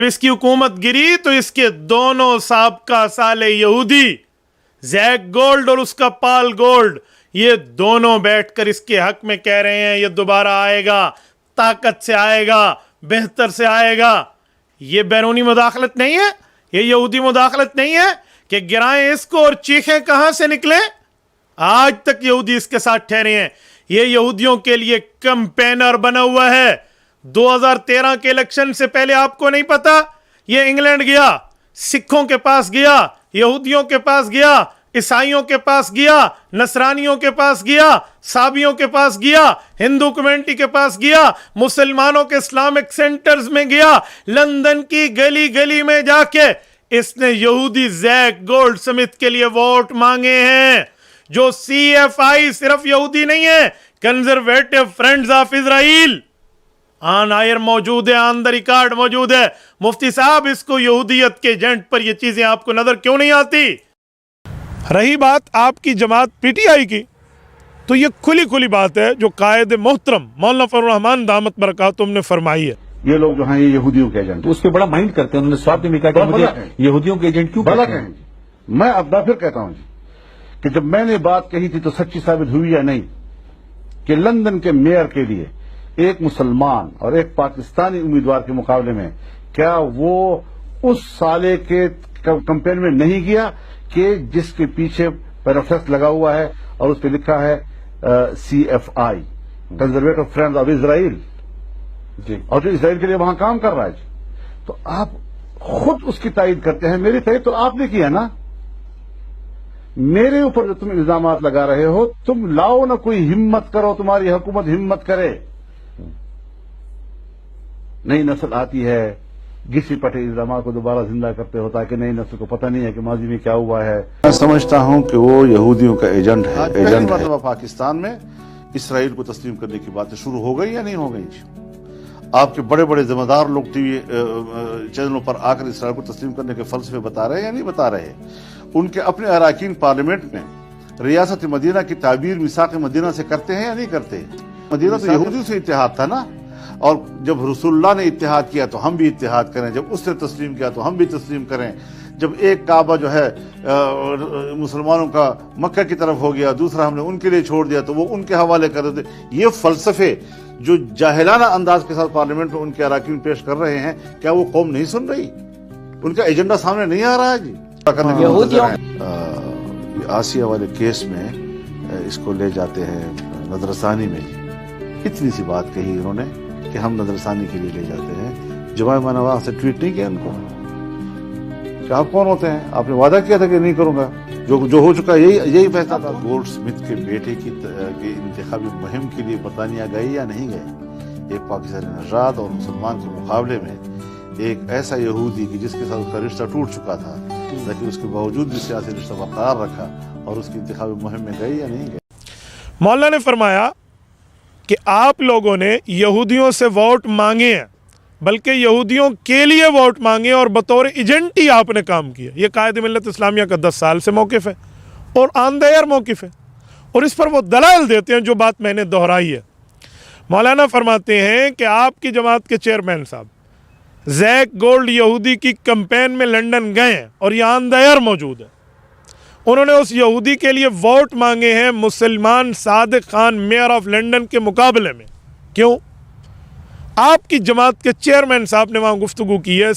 इसकी हुकूमत गिरी तो इसके दोनों साबका साले यहूदी जैक गोल्ड और उसका पाल गोल्ड, ये दोनों बैठकर इसके हक में कह रहे हैं ये दोबारा आएगा, ताकत से आएगा, बेहतर से आएगा। ये बैरूनी मुदाखलत नहीं है, ये यहूदी मुदाखलत नहीं है कि गिराएं इसको और चीखें कहां से निकले। आज तक यहूदी इसके साथ ठहरे हैं। ये यहूदियों के लिए कैंपेनर बना हुआ है। 2013 के इलेक्शन से पहले आपको नहीं पता, ये इंग्लैंड गया, सिखों के पास गया, यहूदियों के पास गया, ईसाइयों के पास गया, नसरानियों के पास गया, साबियों के पास गया, हिंदू कम्युनिटी के पास गया, मुसलमानों के इस्लामिक सेंटर्स में गया, लंदन की गली गली में जाके इसने यहूदी जैक गोल्ड स्मिथ के लिए वोट मांगे हैं। जो CFI सिर्फ यहूदी नहीं है, conservative friends of Israel on air मौजूद है, ऑन द रिकॉर्ड मौजूद है। मुफ्ती साहब, इसको यहूदियत के एजेंट पर ये चीजें आपको नजर क्यों नहीं आती? रही बात आपकी जमात PTI की, तो ये खुली खुली बात है जो कायद मोहतरम मौलाना फजल रहमान दामत बरकातुहू ने फरमाई है। ये लोग जो हैं ये यहूदियों के एजेंट, उस पर बड़ा माइंड करते हैं। उन्होंने स्वाब में कहा कि मुझे यहूदियों के एजेंट क्यों भला कहते हैं? कहें। मैं अब फिर कहता हूं जी कि जब मैंने बात कही थी तो सच्ची साबित हुई या नहीं कि लंदन के मेयर के लिए एक मुसलमान और एक पाकिस्तानी उम्मीदवार के मुकाबले में क्या वो उस साले के कैंपेन में नहीं गया कि जिसके पीछे पैराफ्लेक्स लगा हुआ है और उस पर लिखा है CFI, conservative friends of Israel ji, और जो इसराइल के लिए वहां काम कर रहा है जी, तो आप खुद उसकी तायीद करते हैं। मेरी तायीद तो आपने किया ना। मेरे ऊपर जो तुम इल्जामात लगा रहे हो, तुम लाओ ना, कोई हिम्मत करो, तुम्हारी हुकूमत हिम्मत करे। नई नस्ल आती है, घिसी पटे इल्जामात को दोबारा जिंदा करते हो ताकि नई नस्ल को पता नहीं है कि माजी में क्या हुआ है। मैं समझता हूं कि वो यहूदियों का एजेंट है। एजेंट है। पाकिस्तान में इसराइल को तस्लीम करने की बातें शुरू हो गई या नहीं हो गई? आपके बड़े बड़े जिम्मेदार लोग टीवी चैनलों पर आकर इसराइल को तस्लीम करने के फलसफे बता रहे हैं या नहीं बता रहे? उनके अपने अराकीन पार्लियामेंट में रियासत मदीना की ताबीर मिसाक मदीना से करते हैं या नहीं करते? मदीना तो यहूदियों से इत्तेहाद था ना, और जब रसूलुल्लाह ने इत्तेहाद किया तो हम भी इत्तेहाद करें, जब उसने तस्लीम किया तो हम भी तस्लीम करें। जब एक काबा जो है मुसलमानों का मक्का की तरफ हो गया, दूसरा हमने उनके लिए छोड़ दिया तो वो उनके हवाले कर देते। ये फलसफे जो जाहिलाना अंदाज के साथ पार्लियामेंट में उनके अराकीन पेश कर रहे हैं, क्या वो कौम नहीं सुन रही? उनका एजेंडा सामने नहीं आ रहा है जी। आसिया वाले केस में इसको ले जाते हैं नजरसानी में जी। इतनी सी बात कही इन्होंने कि हम नजरसानी के लिए ले जाते हैं। जुमा मनवा से ट्वीट नहीं किया इनको कि आप कौन होते हैं? आपने वादा किया था कि नहीं करूंगा, जो हो चुका यही फैसला था। गोल्ड स्मिथ के बेटे की इंतखाबी मुहिम के लिए बरतानिया गए या नहीं गए? एक पाकिस्तानी नजात और मुसलमान के मुकाबले में एक ऐसा यहूदी कि जिसके साथ उसका रिश्ता टूट चुका था, लेकिन उसके बावजूद भी सियासी रिश्ता बरकरार रखा और उसकी इंतखाबी मुहिम में गए या नहीं गए? मौलाना ने फरमाया कि आप लोगों ने यहूदियों से वोट मांगे हैं, बल्कि यहूदियों के लिए वोट मांगे और बतौर एजेंट ही आपने काम किया। ये कायद मिल्लत इस्लामिया का 10 साल से मौक़िफ़ है और ऑन द एयर मौक़िफ़ है, और इस पर वो दलाल देते हैं जो बात मैंने दोहराई है। मौलाना फरमाते हैं कि आपकी जमात के चेयरमैन साहब जैक गोल्ड यहूदी की कैंपेन में लंदन गए हैं और ये ऑन द एयर मौजूद है। उन्होंने उस यहूदी के लिए वोट मांगे हैं मुसलमान Sadiq Khan mayor of London के मुकाबले में। क्यों? आपकी जमात के चेयरमैन साहब ने वहाँ गुफ्तगू की है।